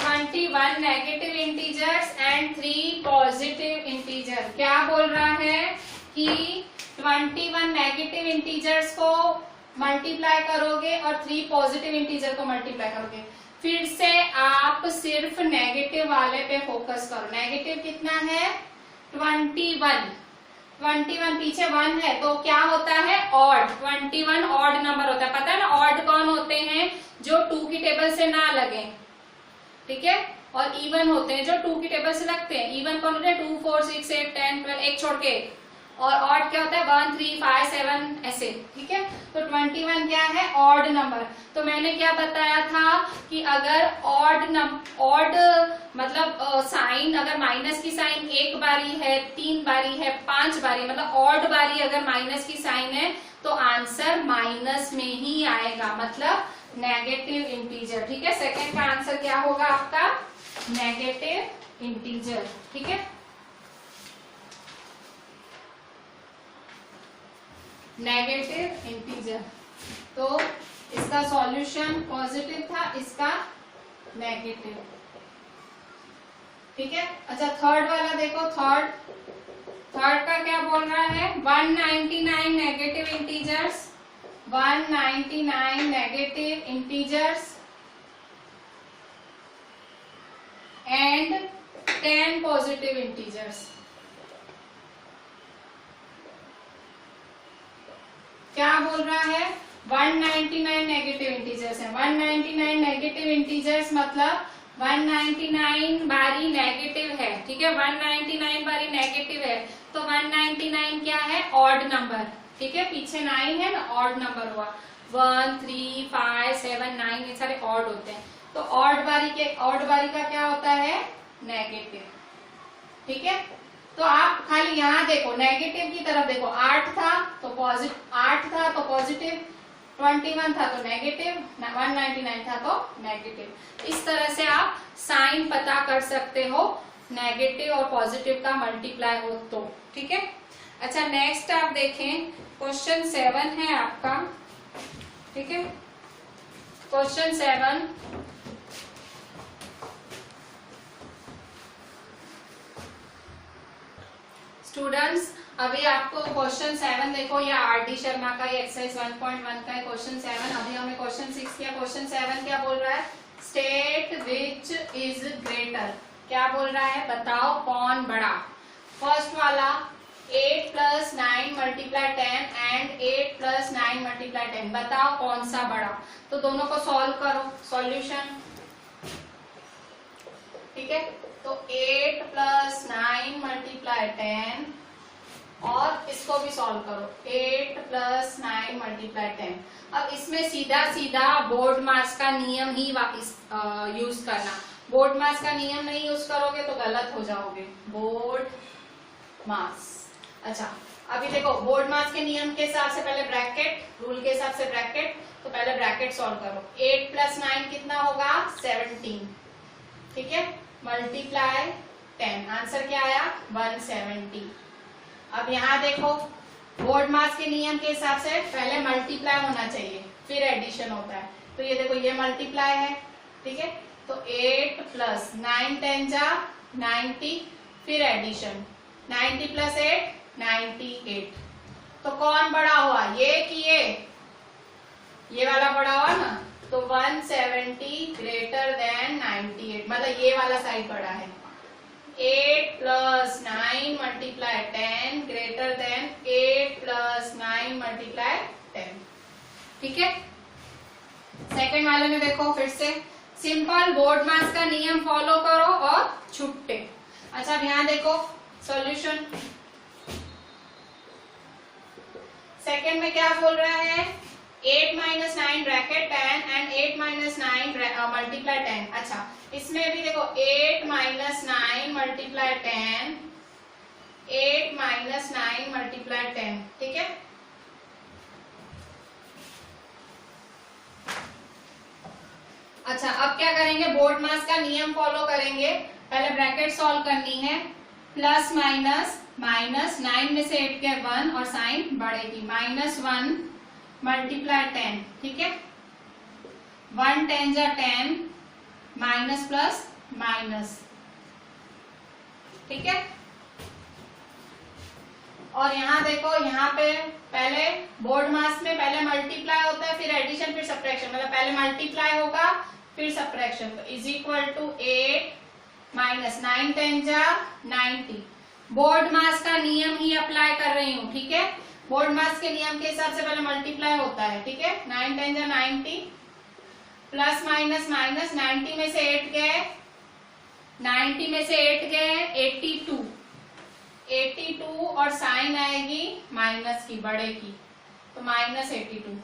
21 negative integers and 3 positive integer. क्या बोल रहा है कि 21 नेगेटिव इंटीजर्स को मल्टीप्लाई करोगे और 3 पॉजिटिव इंटीजर को मल्टीप्लाई करोगे। फिर से आप सिर्फ नेगेटिव वाले पे फोकस करो। नेगेटिव कितना है? 21। 21 पीछे 1 है तो क्या होता है? ऑड। 21 ऑड नंबर होता है। पता है ना ऑड कौन होते हैं? जो 2 की टेबल से ना लगे। ठीक है, और इवन होते हैं जो 2 की टेबल से लगते हैं। इवन कौन होते हैं? 2, 4, 6, 8, 10, 12, एक छोड़ के। और ऑड क्या होता है? 1, 3, 5, 7 ऐसे। ठीक है, तो 21 क्या है? Odd number. तो मैंने क्या बताया था कि अगर ऑड मतलब साइन अगर माइनस की साइन 1 बारी है, 3 बारी है, 5 बारी, मतलब ऑड बारी अगर माइनस की साइन है तो आंसर माइनस में ही आएगा, मतलब नेगेटिव इंटीजर। ठीक है, सेकंड का आंसर क्या होगा आपका? Negative integer. ठीक है, नेगेटिव इंटीजर। तो इसका सॉल्यूशन पॉजिटिव था, इसका नेगेटिव। ठीक है, अच्छा थर्ड वाला देखो। थर्ड का क्या बोल रहा है? 199 negative integers, 199 negative integers and 10 positive integers. क्या बोल रहा है? 199 नेगेटिव इंटीजर्स है। 199 नेगेटिव इंटीजर्स मतलब 199 बारी नेगेटिव है। ठीक है, 199 बारी नेगेटिव है तो 199 क्या है? Odd number. ठीक है, पीछे 9 है ना, ऑड नंबर हुआ। 1, 3, 5, 7, 9 ये सारे ऑड होते हैं। तो ऑड बारी का क्या होता है? नेगेटिव। ठीक है, तो आप खाली यहाँ देखो, नेगेटिव की तरफ देखो। 8 था तो पॉजिटिव, 21 था तो नेगेटिव, 199 था तो नेगेटिव। इस तरह से आप साइन पता कर सकते हो नेगेटिव और पॉजिटिव का मल्टीप्लाई हो तो, ठीक है। अच्छा नेक्स्ट आप देखें, क्वेश्चन 7 है आपका, ठीक है। क्वेश्चन 7, स्टूडेंट्स अभी आपको क्वेश्चन 7 देखो, ये आर.डी. शर्मा का एक्सरसाइज 1.1 का है क्वेश्चन 7। अभी हमें क्वेश्चन 6 किया, क्वेश्चन 7 क्या बोल रहा है, स्टेट विच इज ग्रेटर, क्या बोल रहा है, बताओ कौन बड़ा। फर्स्ट वाला 8 + 9 × 10 एंड 8 + 9 × 10, बताओ कौन सा बड़ा। तो दोनों को सॉल्व करो, सॉल्यूशन, ठीक है। तो 8 + 9 × 10 और इसको भी सॉल्व करो, 8 + 9 × 10। अब इसमें सीधा सीधा बोर्ड मास का नियम ही यूज करना। बोर्ड मास का नियम नहीं यूज करोगे तो गलत हो जाओगे। बोर्ड मास, अच्छा अभी देखो बोर्ड मास के नियम के हिसाब से पहले ब्रैकेट, रूल के हिसाब से ब्रैकेट, तो पहले ब्रैकेट सॉल्व करो। 8 + 9 कितना होगा, 17, ठीक है, मल्टीप्लाई 10, आंसर क्या आया, 170। अब यहाँ देखो बोर्ड मास के नियम के हिसाब से पहले मल्टीप्लाई होना चाहिए फिर एडिशन होता है। तो ये देखो ये मल्टीप्लाई है, ठीक है। तो 8 + 9 10 जा 90, फिर एडिशन 90 + 8 98। तो कौन बड़ा हुआ, ये कि ये वाला बड़ा हुआ ना, तो 170 ग्रेटर देन 98, मतलब ये वाला साइड बड़ा है। 8 + 9 × 10 ग्रेटर देन 8 + 9 × 10, ठीक है। सेकंड वाले में देखो फिर से सिंपल बोर्ड मास का नियम फॉलो करो और छुट्टे। अच्छा अब यहाँ देखो सॉल्यूशन, सेकंड में क्या बोल रहा है, 8 - 9 ब्रैकेट 10 एंड 8 - 9 मल्टीप्लाई 10। अच्छा इसमें भी देखो 8 - 9 × 10, 8 - 9 × 10, ठीक है। अच्छा अब क्या करेंगे, बोर्ड मास का नियम फॉलो करेंगे। पहले ब्रैकेट सॉल्व करनी है, प्लस माइनस, माइनस 9 में से 8 गए 1 और साइन बढ़ेगी, -1 × 10, ठीक है। 1 10 जा 10, माइनस प्लस माइनस, ठीक है। और यहाँ देखो यहाँ पे पहले बोर्ड मास में पहले मल्टीप्लाई होता है फिर एडिशन फिर सब्ट्रैक्शन, मतलब पहले मल्टीप्लाई होगा फिर सब्ट्रैक्शन। तो = 8 - 9 10 जा 90। बोर्ड मास का नियम ही अप्लाई कर रही हूँ, ठीक है। बोर्ड मास के नियम के हिसाब से पहले मल्टीप्लाई होता है, ठीक है। 9 10 जा 90, प्लस माइनस माइनस, 90 में से 8 गए, 90 में से 8 गए 82, 82 और साइन आएगी माइनस की, बड़े की, तो -82।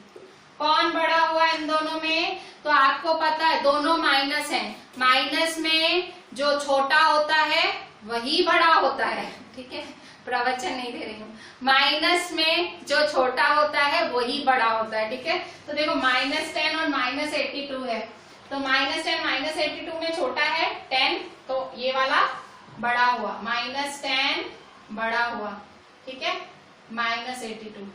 कौन बड़ा हुआ इन दोनों में, तो आपको पता है दोनों माइनस हैं, माइनस में जो छोटा होता है वही बड़ा होता है, ठीक है। प्रवचन नहीं दे रही हूँ, माइनस में जो छोटा होता है वही बड़ा होता है, ठीक है। तो देखो -10 और -82 है, तो -10 -82 में छोटा है 10, तो ये वाला बड़ा हुआ, -10 बड़ा हुआ, ठीक है, -82,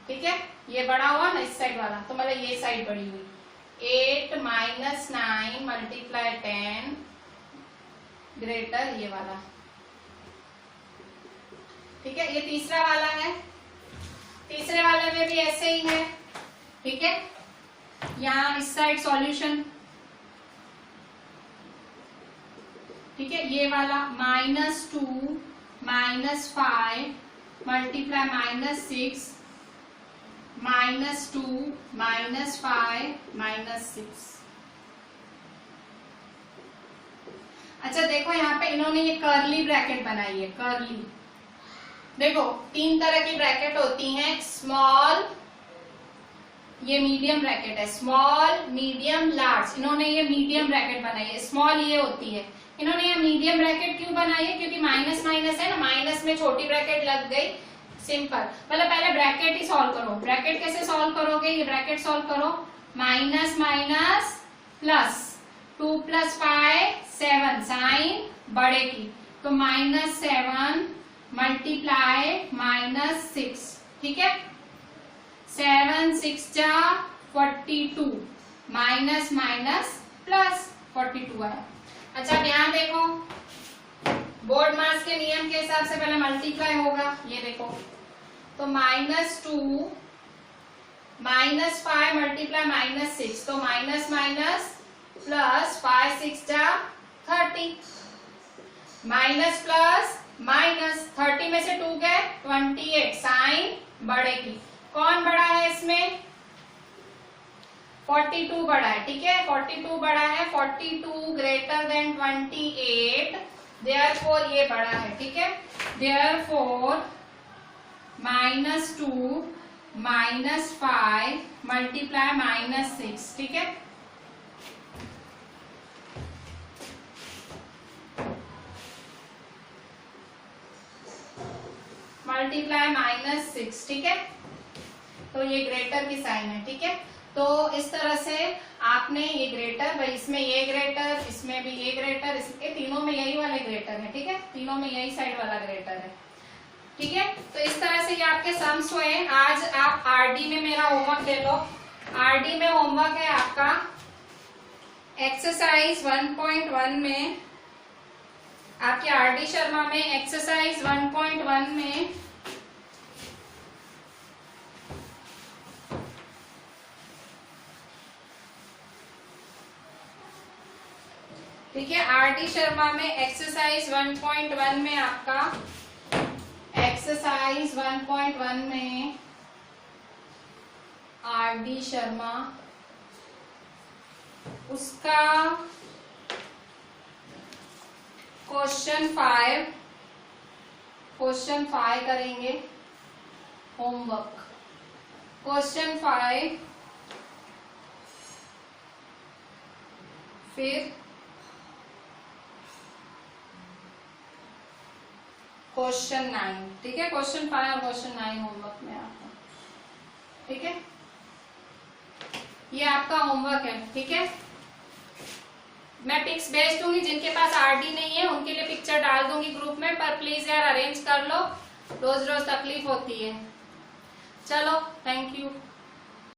ठीक है। ये बड़ा हुआ ना इस साइड वाला, तो मतलब ये साइड बड़ी हुई। 8 - 9 × 10 ग्रेटर ये वाला, ठीक है। ये तीसरा वाला है, तीसरे वाले में भी ऐसे ही है, ठीक है। यहाँ इस साइड सॉल्यूशन, ठीक है। ये वाला -2 - 5 मल्टीप्लाई -6 -2 -5 -6। अच्छा देखो यहाँ पे इन्होंने ये कर्ली ब्रैकेट बनाई है, कर्ली। देखो 3 तरह की ब्रैकेट होती हैं, स्मॉल, ये मीडियम ब्रैकेट है, स्मॉल मीडियम लार्ज। इन्होंने ये मीडियम ब्रैकेट बनाई है, स्मॉल ये होती है। इन्होंने ये मीडियम ब्रैकेट क्यों बनाई है, क्योंकि माइनस माइनस है ना, माइनस में छोटी ब्रैकेट लग गई, सिंपल। मतलब पहले ब्रैकेट ही सॉल्व करो। ब्रैकेट कैसे सॉल्व करोगे, ये ब्रैकेट सॉल्व करो, माइनस माइनस प्लस, 2 + 5 7 साइन बड़े की, तो -7 मल्टीप्लाई -6, ठीक है। 7 6 जा 42, माइनस माइनस प्लस 42 आया। अच्छा ध्यान देखो, बोर्ड मास के नियम के हिसाब से पहले मल्टीप्लाई होगा, ये देखो, तो -2 -5 मल्टीप्लाई -6, तो माइनस माइनस प्लस 5 6 जा 30, माइनस प्लस माइनस 30 में से 2 गए 28, साइन बड़े की, कौन बड़ा है इसमें, 42 बड़ा है, ठीक है, 42 बड़ा है, 42 ग्रेटर देन 28, देयरफॉर ये बड़ा है, ठीक है, देयरफॉर -2 -5 मल्टीप्लाई -6, ठीक है। मल्टीप्लाई -6, ठीक है, तो ये ग्रेटर की साइन है, ठीक है। तो इस तरह से आपने ये ग्रेटर, भाई इसमें ये ग्रेटर, इसमें भी ये ग्रेटर, इसके तीनों में यही वाले ग्रेटर है, ठीक है, तीनों में यही साइड वाला ग्रेटर है, ठीक है। तो इस तरह से ये आपके सम्स हुए। आज आप आरडी में मेरा होमवर्क ले लो। आरडी में होमवर्क है आपका एक्सरसाइज 1.1 में, आपके आरडी शर्मा में एक्सरसाइज 1.1 में ठीक है, आरडी शर्मा में एक्सरसाइज 1.1 में आपका एक्सरसाइज 1.1 में आरडी शर्मा, उसका क्वेश्चन 5 करेंगे होमवर्क। क्वेश्चन 5, फिर क्वेश्चन 9, ठीक है, क्वेश्चन 5 और क्वेश्चन 9 होमवर्क में आपका, ठीक है, ये आपका होमवर्क है, ठीक है। मैं पिक्स भेज दूंगी, जिनके पास आरडी नहीं है उनके लिए पिक्चर डाल दूंगी ग्रुप में, पर प्लीज यार अरेंज कर लो, रोज रोज तकलीफ होती है। चलो, थैंक यू।